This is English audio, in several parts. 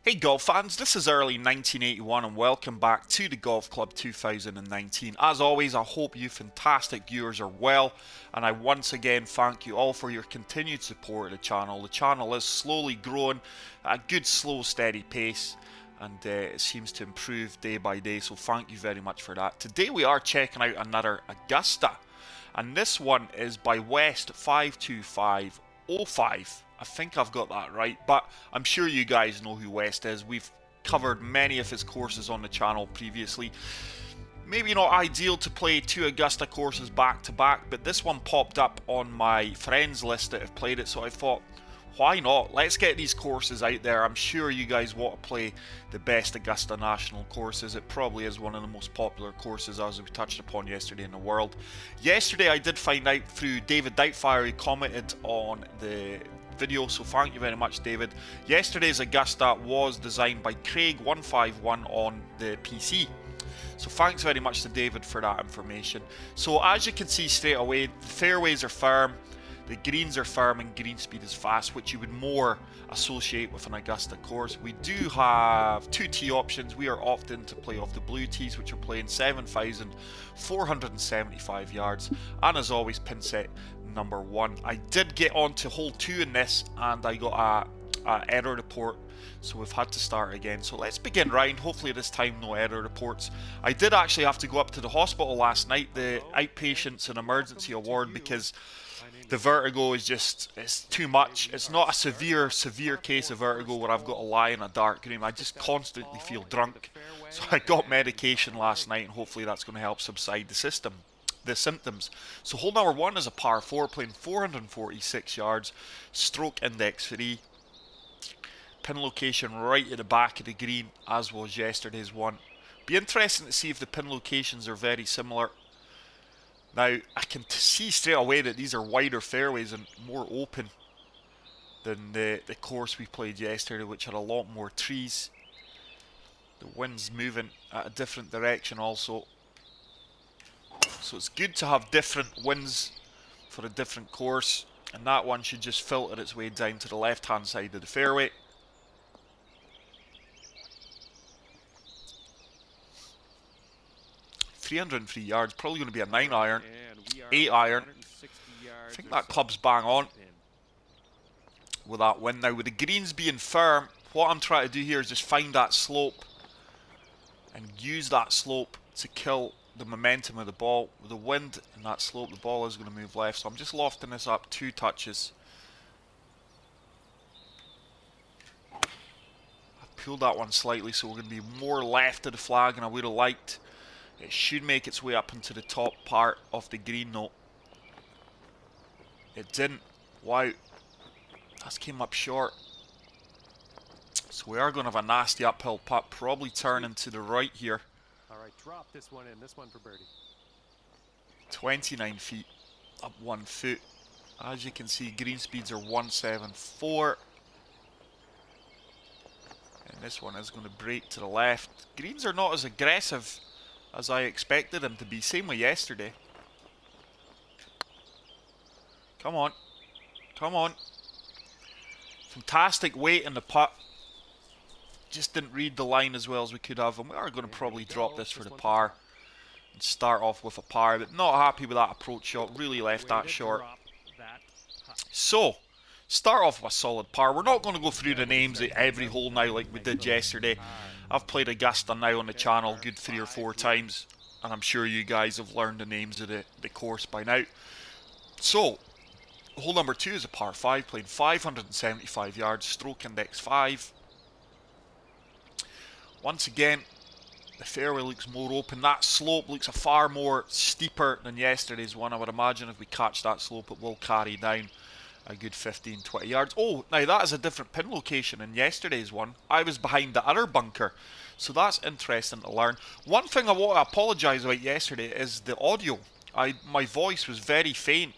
Hey golf fans, this is early 1981 and welcome back to the Golf Club 2019. As always, I hope you fantastic viewers are well, and I once again thank you all for your continued support of the channel. The channel is slowly growing at a good slow steady pace, and it seems to improve day by day, so thank you very much for that. Today we are checking out another Augusta, and this one is by West 52505. I think I've got that right, but I'm sure you guys know who West is. We've covered many of his courses on the channel previously. Maybe not ideal to play two Augusta courses back to back, but this one popped up on my friends list that have played it, so I thought, why not? Let's get these courses out there. I'm sure you guys want to play the best Augusta National courses. It probably is one of the most popular courses, as we touched upon yesterday, in the world. Yesterday I did find out through David Doubtfire, who commented on the video, so thank you very much, David. Yesterday's Augusta was designed by Craig151 on the PC. So thanks very much to David for that information. So as you can see straight away, the fairways are firm, the greens are firm, and green speed is fast, which you would more associate with an Augusta course. We do have two tee options. We are opting to play off the blue tees, which are playing 7,475 yards, and as always, pin set number 1. I did get on to hole 2 in this, and I got a error report, so we've had to start again. So let's begin round. Hopefully this time no error reports. I did actually have to go up to the hospital last night, the outpatients and emergency award, because the vertigo is just, it's too much. It's not a severe case of vertigo where I've got to lie in a dark room. I just constantly feel drunk. So I got medication last night, and hopefully that's going to help subside the symptoms. So hole number 1 is a par 4, playing 446 yards, stroke index 3. Pin location right at the back of the green, as was yesterday's one. Be interesting to see if the pin locations are very similar. Now, I can see straight away that these are wider fairways and more open than the course we played yesterday, which had a lot more trees. The wind's moving at a different direction also. So it's good to have different winds for a different course, and that one should just filter its way down to the left hand side of the fairway. .303 yards, probably going to be a 9 iron, 8 iron. I think that club's bang on with that wind. Now with the greens being firm, what I'm trying to do here is just find that slope and use that slope to kill the momentum of the ball. With the wind and that slope, the ball is going to move left, so I'm just lofting this up 2 touches. I pulled that one slightly, so we're going to be more left of the flag than I would have liked. It should make its way up into the top part of the green though. It didn't. Wow, that came up short. So we are going to have a nasty uphill putt, probably turning to the right here. Alright, drop this one in. This one for birdie. 29 feet, up 1 foot. As you can see, green speeds are 174. And this one is going to break to the left. Greens are not as aggressive as I expected them to be. Same with yesterday. Come on. Come on. Fantastic weight in the putt. Just didn't read the line as well as we could have, and we are going to probably drop this for the par and start off with a par, but not happy with that approach shot. Really left that short. So start off with a solid par. We're not going to go through the names at every hole now like we did yesterday. I've played Augusta now on the channel good 3 or 4 times, and I'm sure you guys have learned the names of the course by now. So hole number 2 is a par 5, playing 575 yards, stroke index 5. Once again, the fairway looks more open. That slope looks a far more steeper than yesterday's one. I would imagine if we catch that slope, it will carry down a good 15-20 yards. Oh, now that is a different pin location in yesterday's one. I was behind the other bunker, so that's interesting to learn. One thing I want to apologise about yesterday is the audio. My voice was very faint.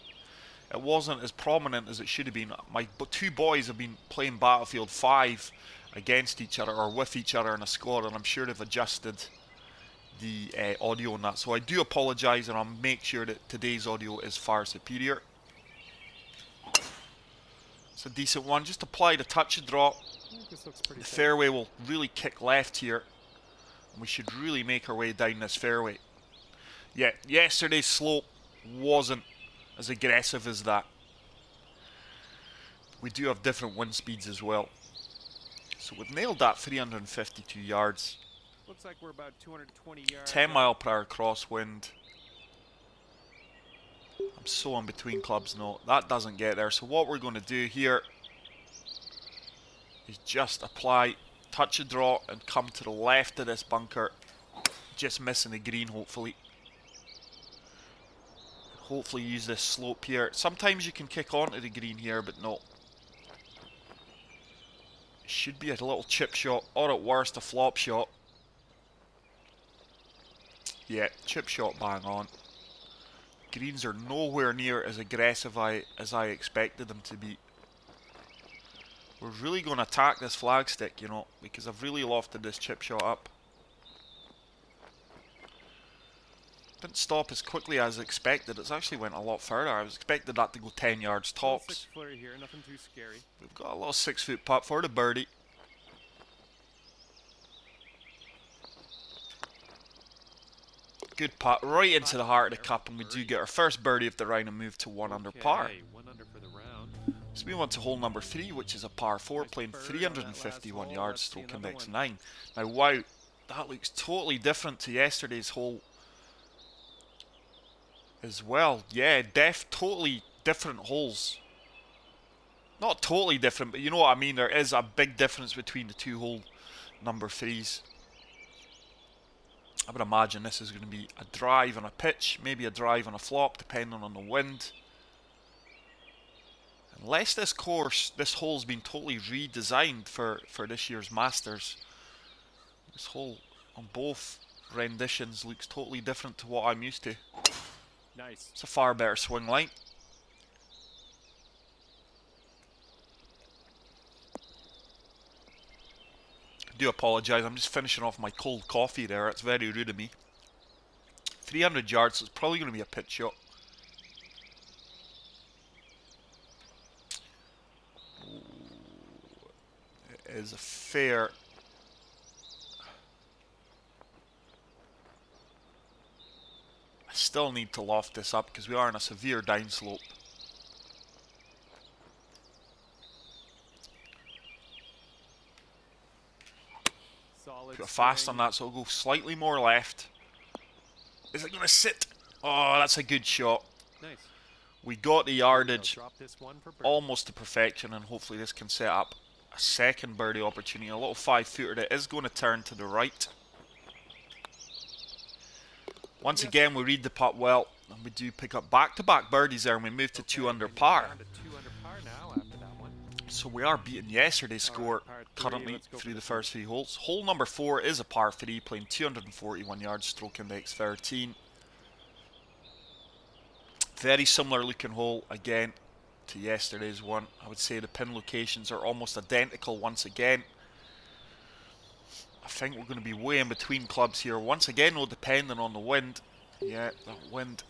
It wasn't as prominent as it should have been. My 2 boys have been playing Battlefield 5 against each other or with each other in a squad, and I'm sure they've adjusted the audio on that. So I do apologise, and I'll make sure that today's audio is far superior. It's a decent one. Just applied a touch of drop. This looks pretty The safe. fairway will really kick left here. And we should really make our way down this fairway. Yeah, yesterday's slope wasn't as aggressive as that. We do have different wind speeds as well. So we've nailed that 352 yards. Looks like we're about 220 yards. 10 mile per hour crosswind. I'm so in between clubs, no, that doesn't get there. So what we're going to do here is just apply, touch a draw and come to the left of this bunker. Just missing the green, hopefully. Hopefully use this slope here. Sometimes you can kick onto the green here, but no. It should be a little chip shot, or at worst a flop shot. Yeah, chip shot bang on. Greens are nowhere near as aggressive as I expected them to be. We're really going to attack this flagstick, you know, because I've really lofted this chip shot up. Didn't stop as quickly as expected. It's actually went a lot further. I was expected that to go 10 yards tops. Here, nothing too scary. We've got a little 6-foot putt for the birdie. Good putt right into the heart of the cup, and we do get our first birdie of the round and move to 1 under par. 1 under for the round. So we went to hole number 3, which is a par 4, playing 351 yards, stroke index 9. Now, wow, that looks totally different to yesterday's hole as well. Yeah, totally different holes. Not totally different, but you know what I mean. There is a big difference between the two hole number 3s. I would imagine this is going to be a drive on a pitch, maybe a drive on a flop, depending on the wind. Unless this hole's been totally redesigned for this year's Masters. This hole on both renditions looks totally different to what I'm used to. Nice. It's a far better swing line. I do apologise, I'm just finishing off my cold coffee there. It's very rude of me. 300 yards, so it's probably going to be a pitch shot. It is a fair... I still need to loft this up because we are on a severe downslope. Put a fast on that, so it'll go slightly more left. Is it going to sit? Oh, that's a good shot. Nice. We got the yardage Drop this one for birdie. almost to perfection, and hopefully this can set up a second birdie opportunity. A little 5-footer that is going to turn to the right. Once again, we read the putt well, and we do pick up back-to-back birdies there, and we move to 2 under par. Down to 2 under par now after that one. So we are beating yesterday's score currently through the first 3 holes. Hole number 4 is a par 3, playing 241 yards, stroke index 13. Very similar looking hole again to yesterday's one. I would say the pin locations are almost identical once again. I think we're going to be way in between clubs here. Once again, though, depending on the wind. Yeah, that wind.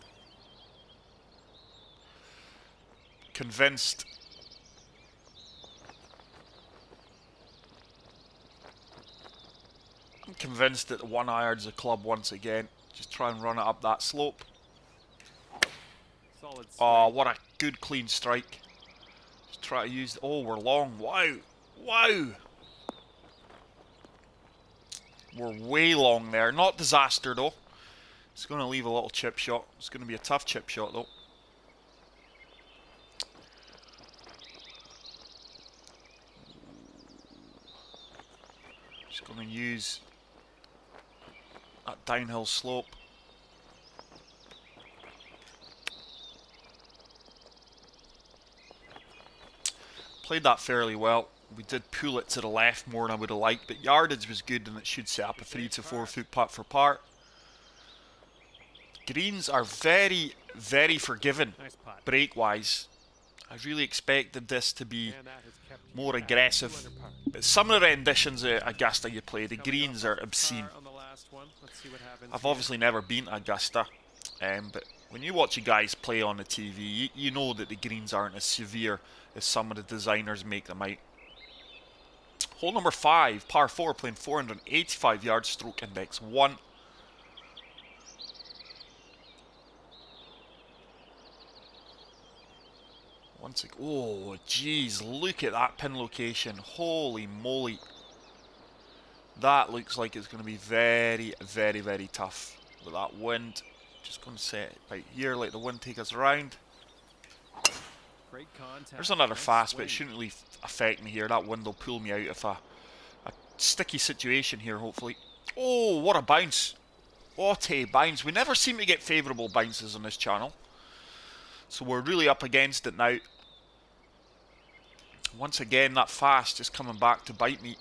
Convinced. I'm convinced that the 1 iron's the club once again. Just try and run it up that slope. Solid Oh, swing. what a good clean strike. Just try to use... Oh, we're long. Wow. Wow. We're way long there. Not disaster, though. It's going to leave a little chip shot. It's going to be a tough chip shot, though. Just going to use that downhill slope. Played that fairly well. We did pull it to the left more than I would have liked, but yardage was good, and it should set up a 3 to 4 foot putt for par. Greens are very, very forgiving Nice putt. break-wise. I really expected this to be And that has kept you more back. aggressive. 2 under par. But some of the renditions of Augusta you play, the Coming greens off are par obscene. on the last one. Let's see what happens I've here. obviously never been to Augusta, but When you watch you guys play on the TV, you know that the greens aren't as severe as some of the designers make them out. Hole number 5, par 4, playing 485 yards, stroke index 1. Once again, oh jeez, look at that pin location. Holy moly. That looks like it's going to be very, very, very tough with that wind. Just going to set it right here, let the wind take us around. Great contact. There's another Nice fast, swing. but it shouldn't really affect me here. That wind will pull me out of a sticky situation here, hopefully. Oh, what a bounce. What a bounce. We never seem to get favourable bounces on this channel. So we're really up against it now. Once again, that fast is coming back to bite me.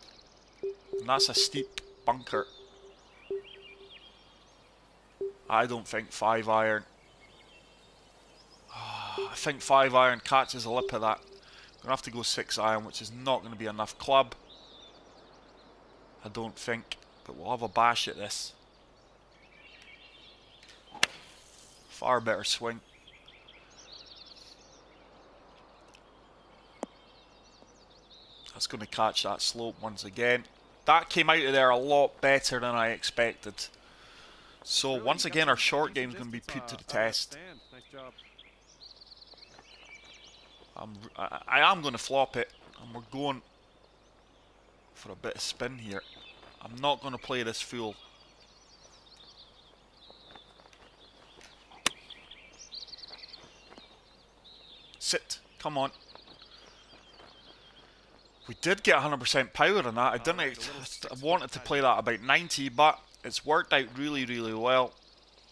And that's a steep bunker. I don't think 5-iron. I think 5-iron catches a lip of that. I'm going to have to go 6-iron, which is not going to be enough club. I don't think. But we'll have a bash at this. Far better swing. That's going to catch that slope once again. That came out of there a lot better than I expected. So Really, once you got again, some our short decent game is going to be distance, put to the out of test. stand. Nice job. I am going to flop it, and we're going for a bit of spin here. I'm not going to play this fool. Sit. Come on. We did get 100% power on that. I wanted to play that about 90, but it's worked out really, really well.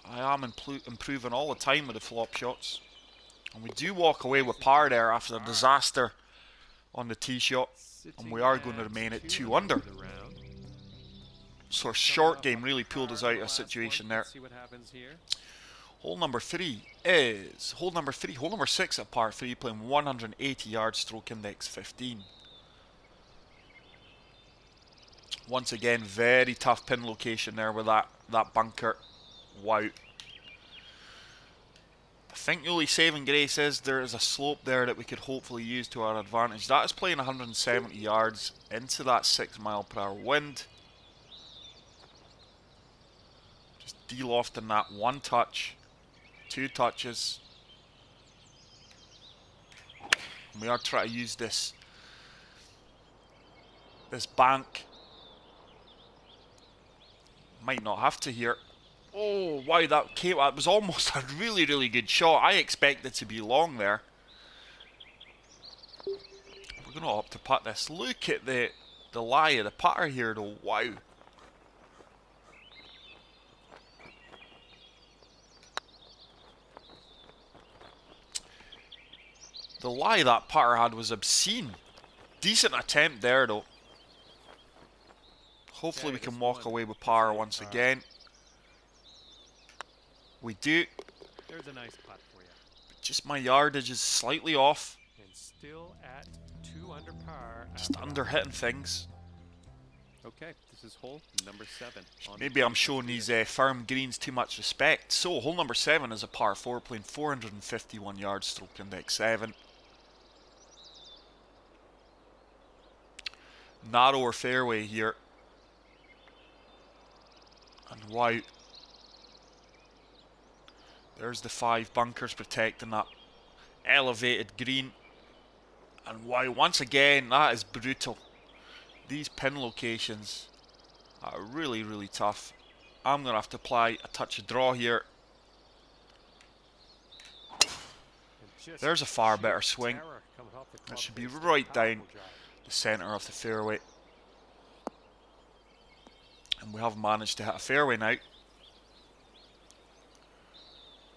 I am improving all the time with the flop shots. And we do walk away with par there after the disaster on the tee shot. And we are going to remain at 2 under. So our short game really pulled us out of a situation there. Hole number 3 is hole number 6 at par 3, playing 180 yards, stroke index 15. Once again, very tough pin location there with that bunker. Wow. I think the only saving grace is there is a slope there that we could hopefully use to our advantage. That is playing 170 yards into that 6 mile per hour wind. Just de-lofting that 1 touch, 2 touches. And we are trying to use this bank. Might not have to here. Oh, wow, that was almost a really, really good shot. I expected to be long there. We're going to opt to putt this. Look at the lie of the putter here, though. Wow. The lie that putter had was obscene. Decent attempt there, though. Hopefully we can walk away with par once again. We do. There's a nice putt for you. Just my yardage is slightly off. And still at 2 under par. Just under hitting things. Okay, this is hole number 7. Maybe I'm showing these firm greens too much respect. So hole number 7 is a par 4, playing 451 yards, stroke index 7. Narrower fairway here. And wow. There's the 5 bunkers protecting that elevated green. And wow, once again, that is brutal. These pin locations are really, really tough. I'm going to have to apply a touch of draw here. There's a far better swing. That should be right down the centre of the fairway. And we have managed to hit a fairway now.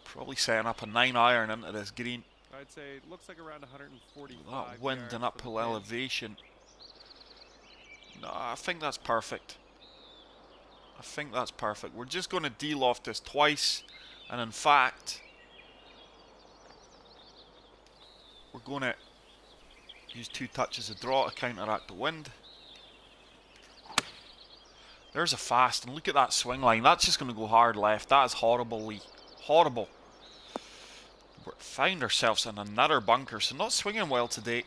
Probably setting up a 9-iron into this green. I'd say it looks like around 145. That wind and uphill elevation. No, I think that's perfect. I think that's perfect. We're just going to de-loft this twice. And in fact, we're going to use 2 touches of draw to counteract the wind. There's a fast, and look at that swing line. That's just going to go hard left. That is horribly horrible. Find ourselves in another bunker, so not swinging well today.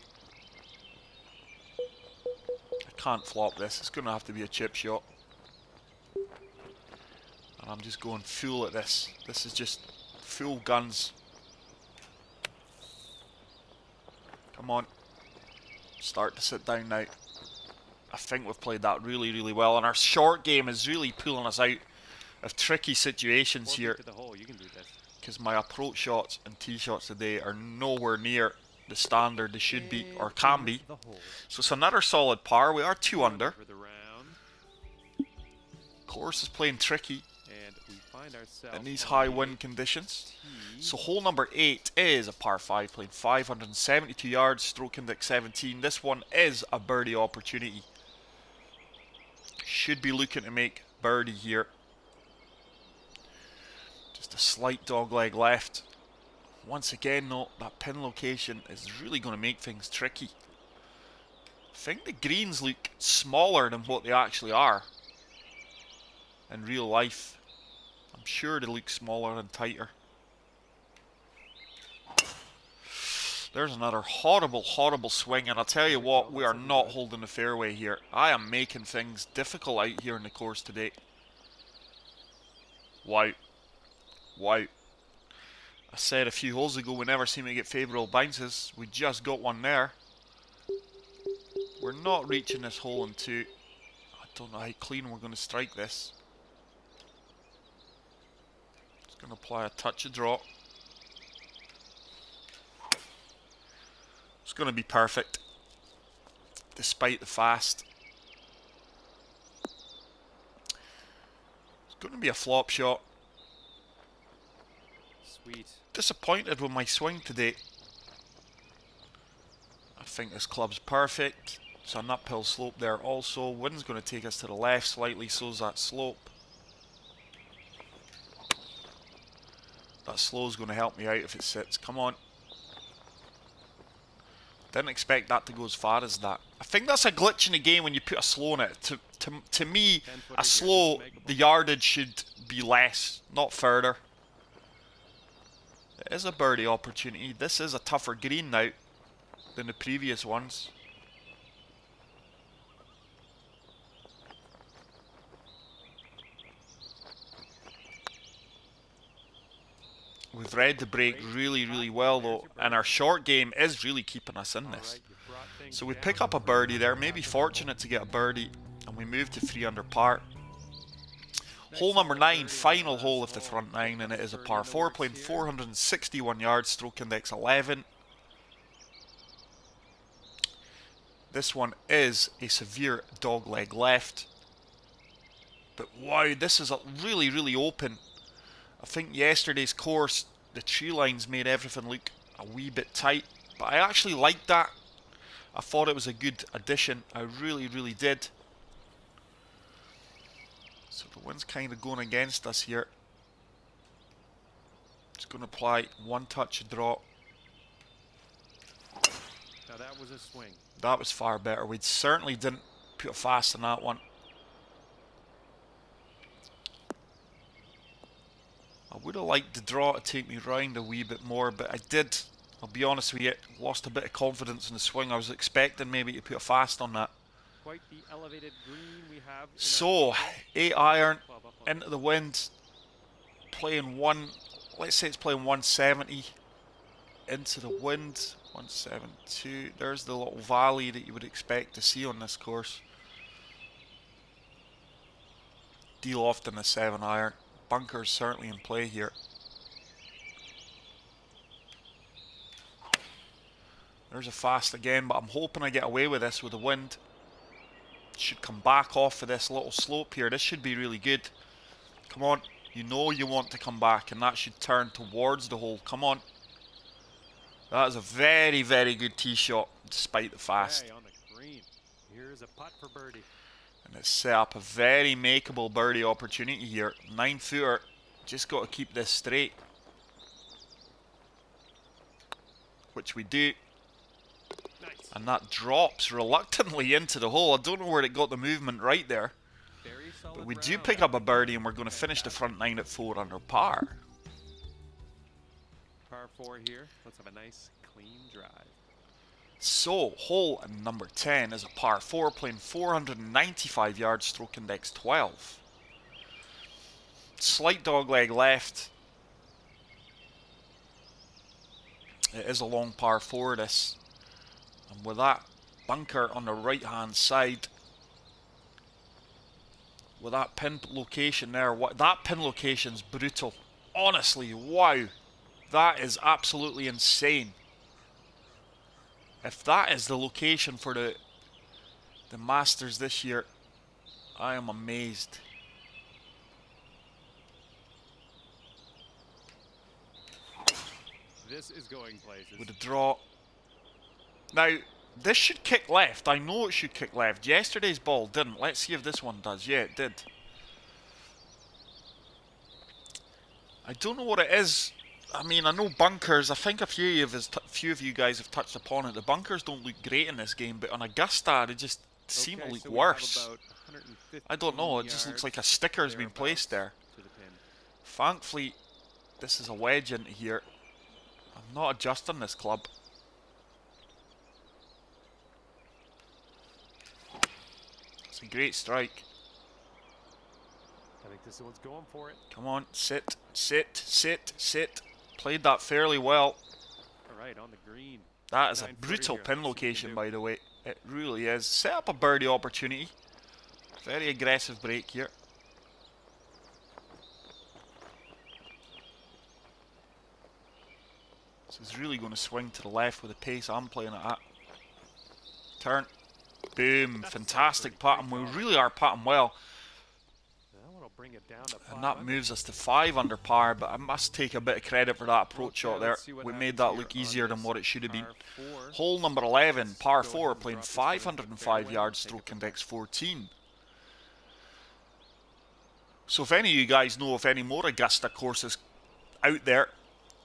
I can't flop this, it's going to have to be a chip shot. And I'm just going full at this. This is just full guns. Come on. Start to sit down now. I think we've played that really, really well. And our short game is really pulling us out of tricky situations here. Because my approach shots and tee shots today are nowhere near the standard they should be, or can be. So it's another solid par. We are 2 under. Course is playing tricky in these high wind conditions. So hole number 8 is a par 5, playing 572 yards, stroke index 17. This one is a birdie opportunity. Should be looking to make birdie here. Just a slight dogleg left. Once again though, that pin location is really going to make things tricky. I think the greens look smaller than what they actually are in real life. I'm sure they look smaller and tighter. There's another horrible, horrible swing, and I'll tell you what, we are not holding the fairway here. I am making things difficult out here in the course today. Wow. Wow. I said a few holes ago we never seem to get favourable bounces. We just got one there. We're not reaching this hole in 2. I don't know how clean we're going to strike this. Just going to apply a touch of drop. It's going to be perfect, despite the fast. It's going to be a flop shot. Sweet. Disappointed with my swing today. I think this club's perfect. It's an uphill slope there also. Wind's going to take us to the left slightly, so's that slope. That slow's going to help me out if it sits. Come on. Didn't expect that to go as far as that. I think that's a glitch in the game when you put a slow in it. To me, a slow, the yardage should be less, not further. It is a birdie opportunity. This is a tougher green now than the previous ones. We've read the break really, really well though, and our short game is really keeping us in this. So we pick up a birdie there, maybe fortunate to get a birdie, and we move to 3 under par. Hole number 9, final hole of the front 9, and it is a par 4, playing 461 yards, stroke index 11. This one is a severe dogleg left. But wow, this is a really, really open. I think yesterday's course, the tree lines made everything look a wee bit tight, but I actually liked that. I thought it was a good addition. I really, really did. So the wind's kind of going against us here. Just going to apply one touch of drop. Now that was a swing. That was far better. We certainly didn't put it fast on that one. I would have liked the draw to take me round a wee bit more, but I did, I'll be honest with you, lost a bit of confidence in the swing. I was expecting maybe to put a fast on that. Quite the elevated green we have. So, 8 iron, into the wind, playing let's say it's playing 170, into the wind, 172. There's the little valley that you would expect to see on this course. Deal off in the 7 iron. Bunker's certainly in play here. There's a fast again, but I'm hoping I get away with this with the wind. Should come back off of this little slope here. This should be really good. Come on. You know you want to come back, and that should turn towards the hole. Come on. That is a very, very good tee shot, despite the fast. On the green. Here's a putt for birdie. And it's set up a very makeable birdie opportunity here. 9-footer. Just got to keep this straight. Which we do. Nice. And that drops reluctantly into the hole. I don't know where it got the movement right there. But we do pick up a birdie, and we're going to finish the front 9 at 4 under par. par 4 here. Let's have a nice, clean drive. So, hole number 10 is a par 4, playing 495 yards, stroke index 12. Slight dogleg left. It is a long par 4, this. And with that bunker on the right hand side, with that pin location there, that pin location's brutal. Honestly, wow. That is absolutely insane. If that is the location for the Masters this year, I am amazed. This is going places. With a draw. Now, this should kick left. I know it should kick left. Yesterday's ball didn't. Let's see if this one does. Yeah, it did. I don't know what it is. I mean, I know bunkers. I think a few of you guys have touched upon it. The bunkers don't look great in this game, but on Augusta, they just seem to look worse. I don't know. It just looks like a sticker has been placed there. Thankfully, this is a wedge into here. I'm not adjusting this club. It's a great strike. I think this one's going for it. Come on, sit, sit, sit, sit. Played that fairly well. All right, on the green. That is a brutal pin location, by the way. It really is. Set up a birdie opportunity. Very aggressive break here. This is really going to swing to the left with the pace I'm playing it at. Turn. Boom. Fantastic pattern. We really are patting well. Bring it down to 5 and that moves us to 5 under par, but I must take a bit of credit for that approach shot there. We made that look easier than what it should have been. Hole number 11, par 4, playing 505 yards, stroke index 14. So if any of you guys know of any more Augusta courses out there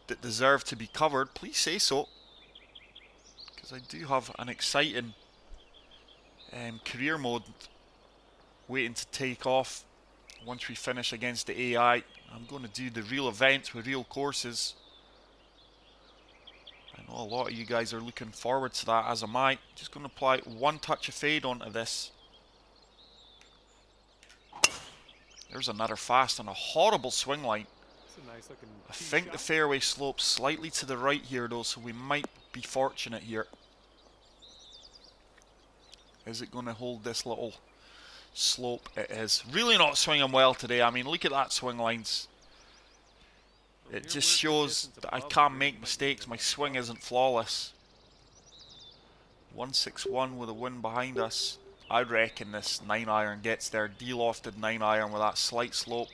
that deserve to be covered, please say so. Because I do have an exciting career mode waiting to take off. Once we finish against the AI, I'm going to do the real events with real courses. I know a lot of you guys are looking forward to that, as am I. Just going to apply one touch of fade onto this. There's another fast and a horrible swing line. Nice looking I think the fairway slopes slightly to the right here though, so we might be fortunate here. Is it going to hold this little slope? It is. Really not swinging well today. I mean, look at that swing lines. It just shows that I can't make mistakes. My swing isn't flawless. 161 with a wind behind us. I reckon this 9-iron gets there. De-lofted 9-iron with that slight slope.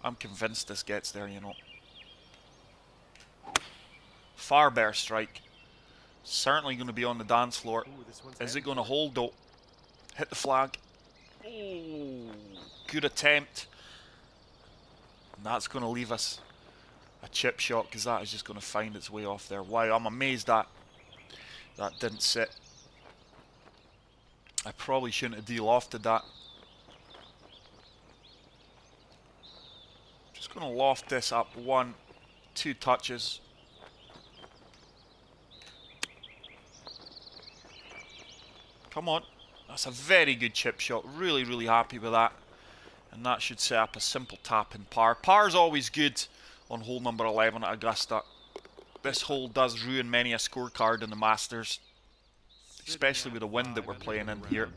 I'm convinced this gets there, you know. Far better strike. Certainly going to be on the dance floor. Is it going to hold though? Hit the flag. Oh, good attempt. And that's going to leave us a chip shot because that is just going to find its way off there. Wow, I'm amazed that didn't sit. I probably shouldn't have de-lofted that. Just going to loft this up 1, 2 touches. Come on. That's a very good chip shot. Really, really happy with that. And that should set up a simple tap in par. Par is always good on hole number 11 at Augusta. This hole does ruin many a scorecard in the Masters, especially with the wind that we're playing in here.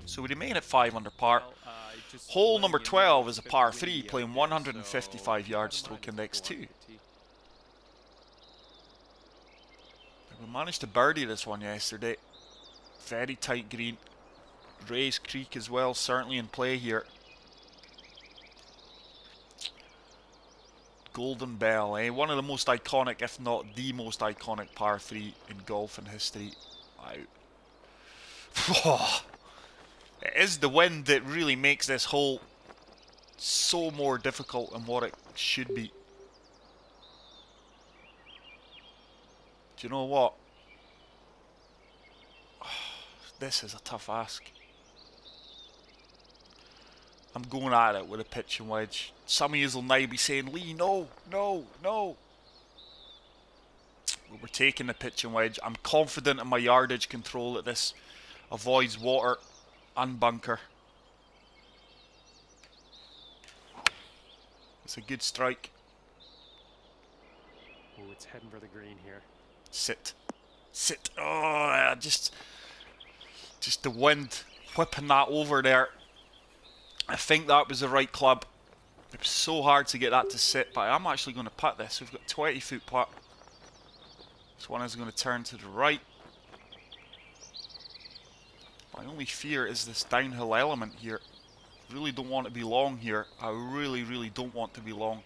So we remain at 5 under par. Hole number 12 is a par 3, playing 155 yards, stroke index 2. We managed to birdie this one yesterday. Very tight green. Rays Creek as well, certainly in play here. Golden Bell, eh? One of the most iconic, if not the most iconic par 3 in golfing history. Wow. It is the wind that really makes this hole so more difficult than what it should be. Do you know what? This is a tough ask. I'm going at it with a pitching wedge. Some of you will now be saying, Lee, no, no, no. But we're taking the pitching wedge. I'm confident in my yardage control that this avoids water and bunker. It's a good strike. Oh, it's heading for the green here. Sit. Sit. Oh, just the wind whipping that over there. I think that was the right club. It was so hard to get that to sit, but I'm actually going to putt this. We've got 20-foot putt. This one is going to turn to the right. My only fear is this downhill element here. Really don't want to be long here. I really, really don't want to be long.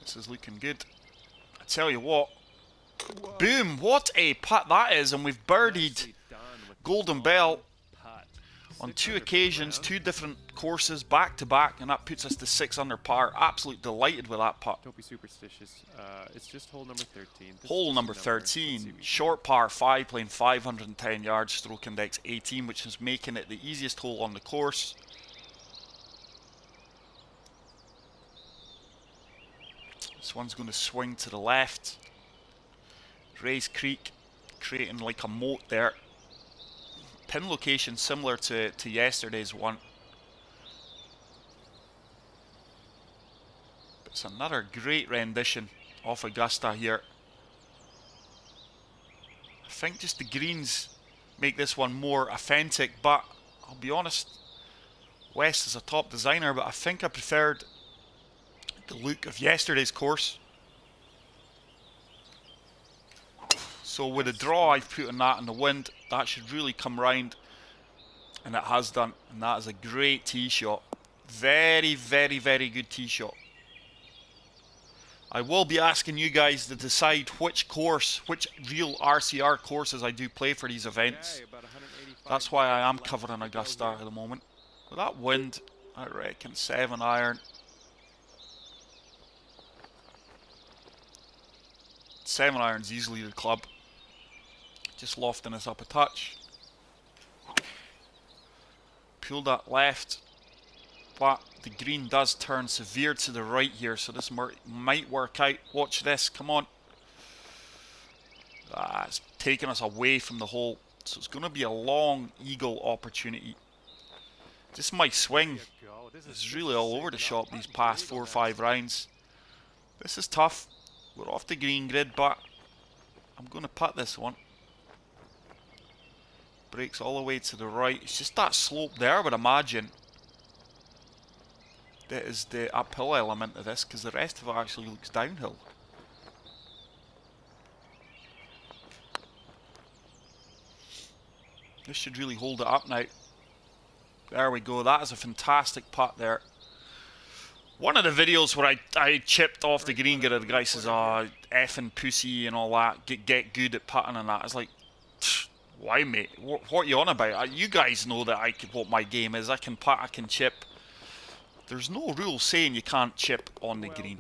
This is looking good. I tell you what. Whoa. Boom! What a putt that is, and we've birdied Golden Bell on 2 occasions, 2 different courses back to back, and that puts us to 6 under par. Absolutely delighted with that putt. Don't be superstitious. It's just hole number 13. Hole number 13, short par 5, playing 510 yards, stroke index 18, which is making it the easiest hole on the course. This one's going to swing to the left. Race Creek, creating like a moat there. Pin location similar to yesterday's one. But it's another great rendition of Augusta here. I think just the greens make this one more authentic, but I'll be honest, West is a top designer, but I think I preferred the look of yesterday's course. So with the draw I've put on that in the wind, that should really come round, and it has done, and that is a great tee shot. Very, very, very good tee shot. I will be asking you guys to decide which course, which real RCR courses I do play for these events. That's why I am covering Augusta at the moment. With that wind, I reckon 7 iron. 7 iron's easily the club. Just lofting us up a touch. Pull that left, but the green does turn severe to the right here, so this might work out. Watch this, come on. It's taking us away from the hole, so it's going to be a long eagle opportunity. Just my swing is really all over the shop these past 4 or 5 rounds. This is tough. We're off the green grid, but I'm going to putt this one. Breaks all the way to the right. It's just that slope there, I would imagine, that is the uphill element of this, because the rest of it actually looks downhill. This should really hold it up now. There we go. That is a fantastic putt there. One of the videos where I chipped off the green grid, the guy says, "Oh, effing pussy and all that. Get good at putting and that." It's like, why, mate? What are you on about? You guys know that what my game is. I can putt, I can chip. There's no rule saying you can't chip on the green.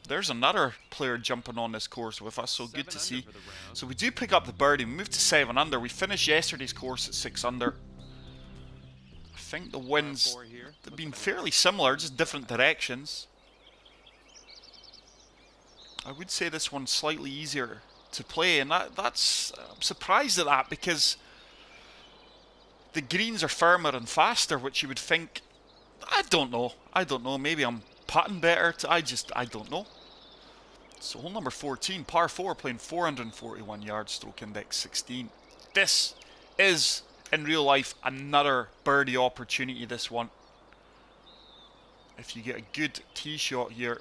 There's another player jumping on this course with us, so good to see. So we do pick up the birdie. We move to 7 under. We finished yesterday's course at 6 under. I think the winds have been fairly similar, just different directions. I would say this one's slightly easier to play, and that's I'm surprised at that, because the greens are firmer and faster, which you would think. I don't know, maybe I'm putting better. I don't know. So hole number 14, par 4, playing 441 yards, stroke index 16. This is, in real life, another birdie opportunity, this one. If you get a good tee shot here.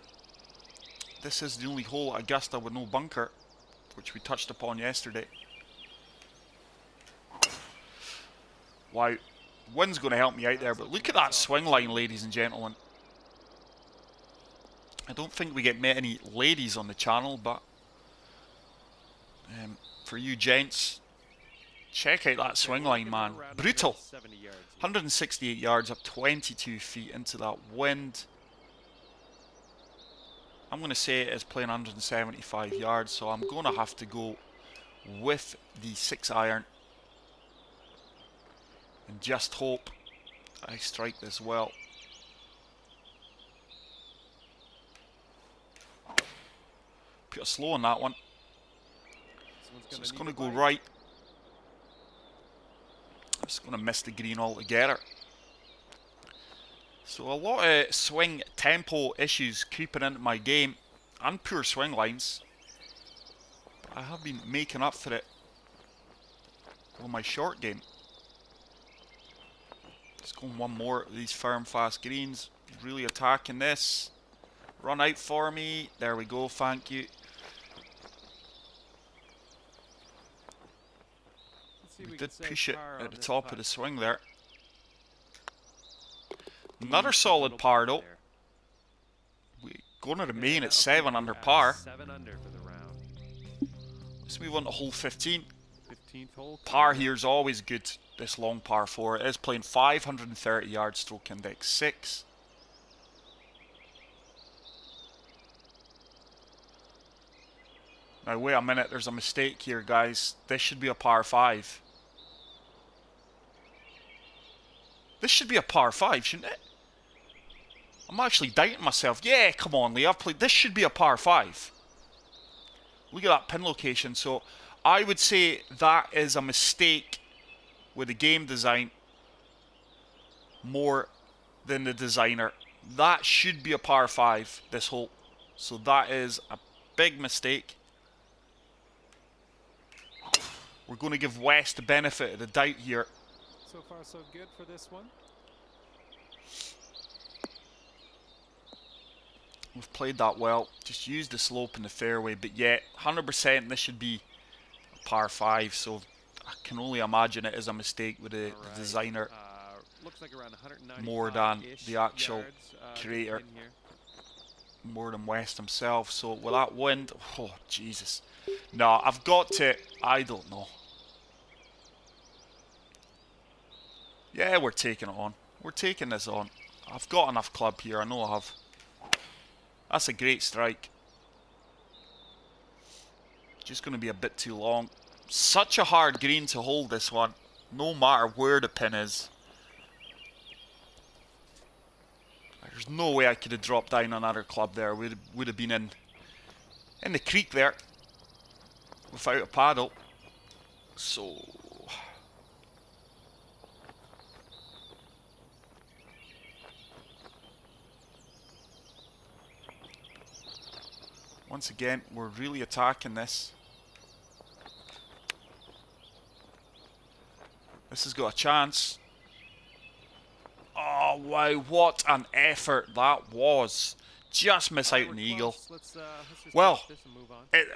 This is the only hole at Augusta with no bunker, which we touched upon yesterday. Wow, wind's going to help me out there, but look at that swing line, ladies and gentlemen. I don't think we get many ladies on the channel, but for you gents, check out that swing line, man. Brutal. 168 yards up 22 feet into that wind. I'm going to say it is playing 175 yards, so I'm going to have to go with the 6 iron. and just hope I strike this well. Put a slow on that one. So it's going to go right. I'm just going to miss the green altogether. So a lot of swing tempo issues creeping into my game and poor swing lines. But I have been making up for it on my short game. Just going one more of these firm fast greens. Really attacking this. Run out for me. There we go, thank you. We did push it at the top of the swing there. Another solid par though. We're going to remain at 7 under par. 7 under for the round. Let's move on to hole 15. 15th hole. Par here is always good, this long par 4. It is playing 530 yards, stroke index 6. Now wait a minute, there's a mistake here guys. This should be a par 5. This should be a par 5, shouldn't it? I'm actually doubting myself. Yeah, come on Lee, I've played. This should be a par 5. Look at that pin location. So I would say that is a mistake with the game design more than the designer. That should be a par 5, this hole. So that is a big mistake. We're going to give West the benefit of the doubt here. So far so good for this one. We've played that well. Just used the slope in the fairway. But yeah, 100% this should be a par 5. So I can only imagine it is a mistake with the designer Looks like around more than the actual creator. More than West himself. So with that wind, oh Jesus. No, I've got to, I don't know. Yeah, we're taking it on. We're taking this on. I've got enough club here, I know I have. That's a great strike. Just going to be a bit too long. Such a hard green to hold this one, no matter where the pin is. There's no way I could have dropped down another club there. Would have been in the creek there without a paddle. So once again, we're really attacking this. This has got a chance. Oh wow, what an effort that was. Just miss out on the eagle. Well,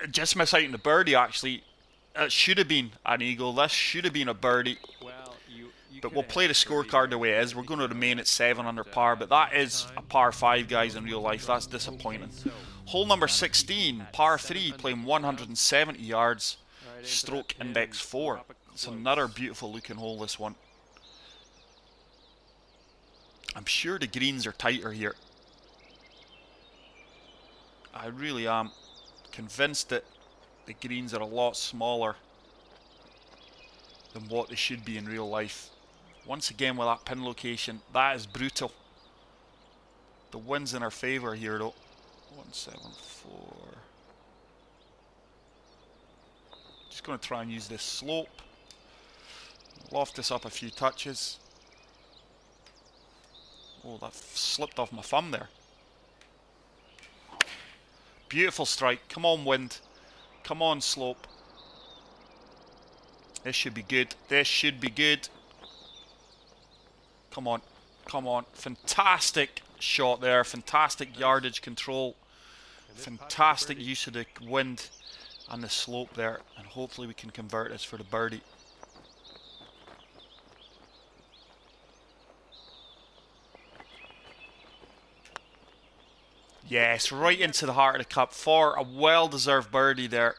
just miss out on the birdie actually. It should have been an eagle. This should have been a birdie. But we'll play the scorecard the way it is. We're going to remain at 7 under par. But that is a par 5, guys, in real life. That's disappointing. Hole number 16, par 3, playing 170 yards, stroke index 4. It's another beautiful looking hole, this one. I'm sure the greens are tighter here. I really am convinced that the greens are a lot smaller than what they should be in real life. Once again with that pin location, that is brutal. The wind's in our favour here though. 174. Just going to try and use this slope. Loft this up a few touches. Oh, that slipped off my thumb there. Beautiful strike. Come on, wind. Come on, slope. This should be good. This should be good. Come on. Come on. Fantastic shot there. Fantastic yardage control. Fantastic use of the wind and the slope there. And hopefully we can convert this for the birdie. Yes, right into the heart of the cup for a well-deserved birdie there.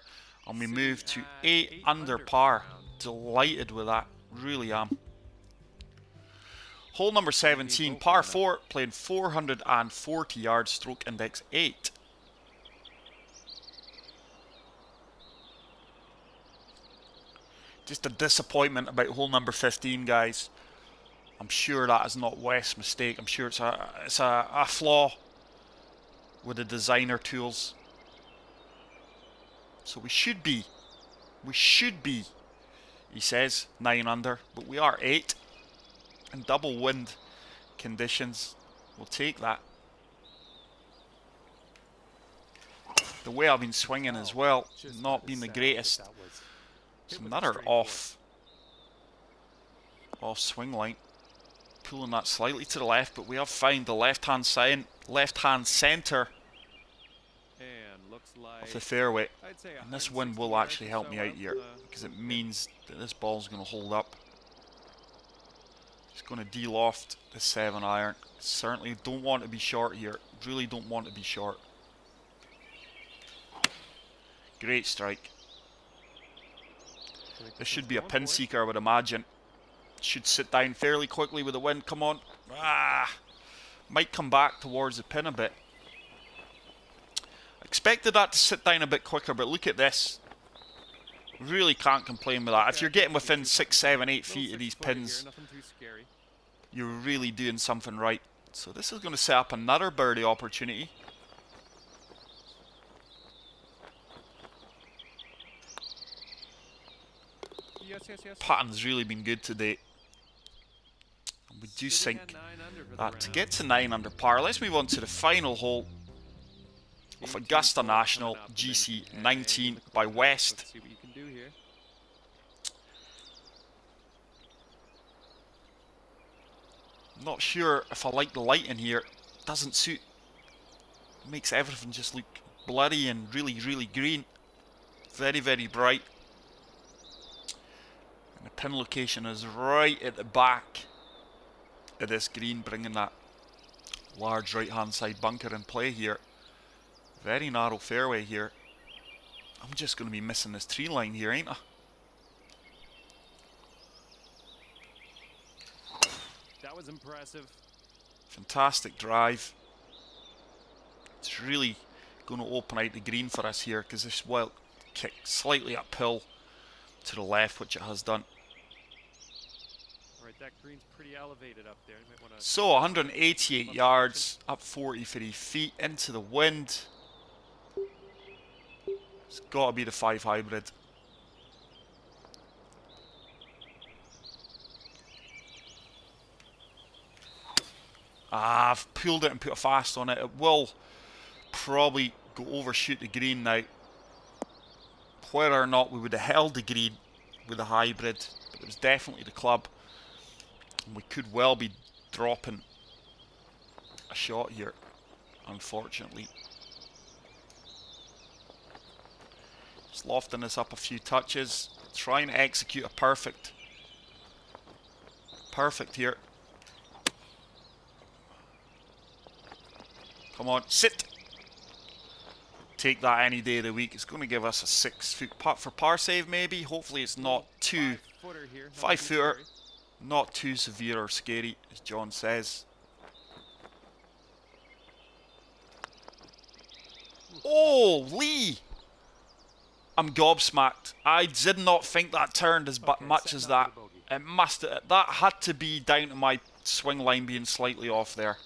And we move to 8 under par. Delighted with that. Really am. Hole number 17, par 4, playing 440 yards, stroke index 8. Just a disappointment about hole number 15, guys. I'm sure that is not West's mistake. I'm sure it's a flaw with the designer tools. So we should be, he says, 9 under, but we are 8. And double wind conditions, we'll take that. The way I've been swinging as well, not been the greatest. It's another off swing line. Pulling that slightly to the left, but we have found the left-hand centre of the fairway. And this wind will actually help me out here, because it means that this ball's going to hold up. Just going to de-loft the 7-iron. Certainly don't want to be short here. Really don't want to be short. Great strike. This should be a pin seeker, I would imagine. Should sit down fairly quickly with the wind. Come on. Might come back towards the pin a bit. Expected that to sit down a bit quicker, but look at this. Really can't complain with that. If you're getting within 6, 7, 8 feet of these pins, you're really doing something right. So this is going to set up another birdie opportunity. Pattern's really been good today. And we do think that to get to 9 under par, let's move on to the final hole of Augusta National GC19 by West. Not sure if I like the light in here. Doesn't suit. Makes everything just look bloody and really, really green. Very, very bright. And the pin location is right at the back of this green, bringing that large right hand side bunker in play here. Very narrow fairway here. I'm just going to be missing this tree line here, ain't I? That was impressive. Fantastic drive. It's really going to open out the green for us here, because this will kick slightly uphill to the left, which it has done. Alright, that green's pretty elevated up there. You might wanna so 188 yards, up 43 feet, into the wind. It's got to be the 5 hybrid. I've pulled it and put a fast on it. It will probably go overshoot the green now. Whether or not we would have held the green with a hybrid, but it was definitely the club. And we could well be dropping a shot here, unfortunately. Just lofting this up a few touches, trying to execute a perfect here. Come on, sit. Take that any day of the week. It's going to give us a 6-foot putt for par save, maybe. Hopefully it's not too 5-footer, not too severe or scary, as John says. Oh, Lee! I'm gobsmacked. I did not think that turned as much as that. It must have, that had to be down to my swing line being slightly off there.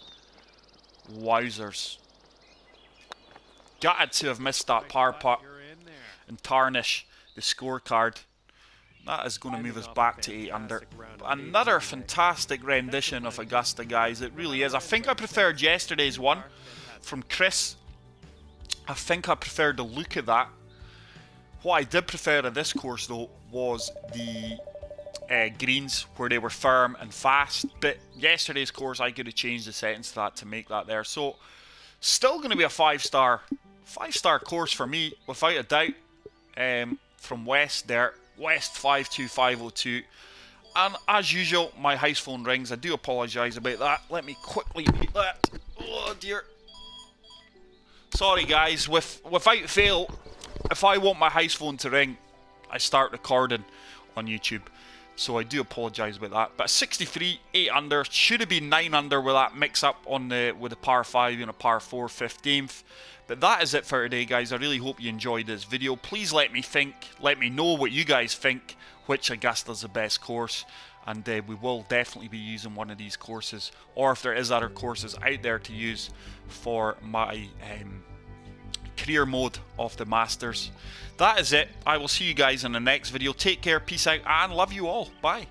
Wowzers. Gutted to have missed that par putt and tarnish the scorecard. That is going to move us back to 8 under. Another fantastic rendition of Augusta, guys. It really is. I think I preferred yesterday's one from Chris. I think I preferred the look of that. What I did prefer of this course, though, was the greens where they were firm and fast. But yesterday's course, I could have changed the settings to that to make that there. So, still going to be a 5-star course for me, without a doubt. From West there, West 52502. And as usual, my house phone rings. I do apologise about that. Let me quickly mute that. Oh dear. Sorry guys, without fail, if I want my house phone to ring, I start recording on YouTube. So I do apologise about that. But 63, 8 under, should have been 9 under with that mix up on with the par 5 and a par 4 15th. But that is it for today, guys. I really hope you enjoyed this video. Please let me know what you guys think, which Augusta's the best course. And we will definitely be using one of these courses, or if there is other courses out there to use for my career mode of the Masters. That is it. I will see you guys in the next video. Take care, peace out, and love you all. Bye.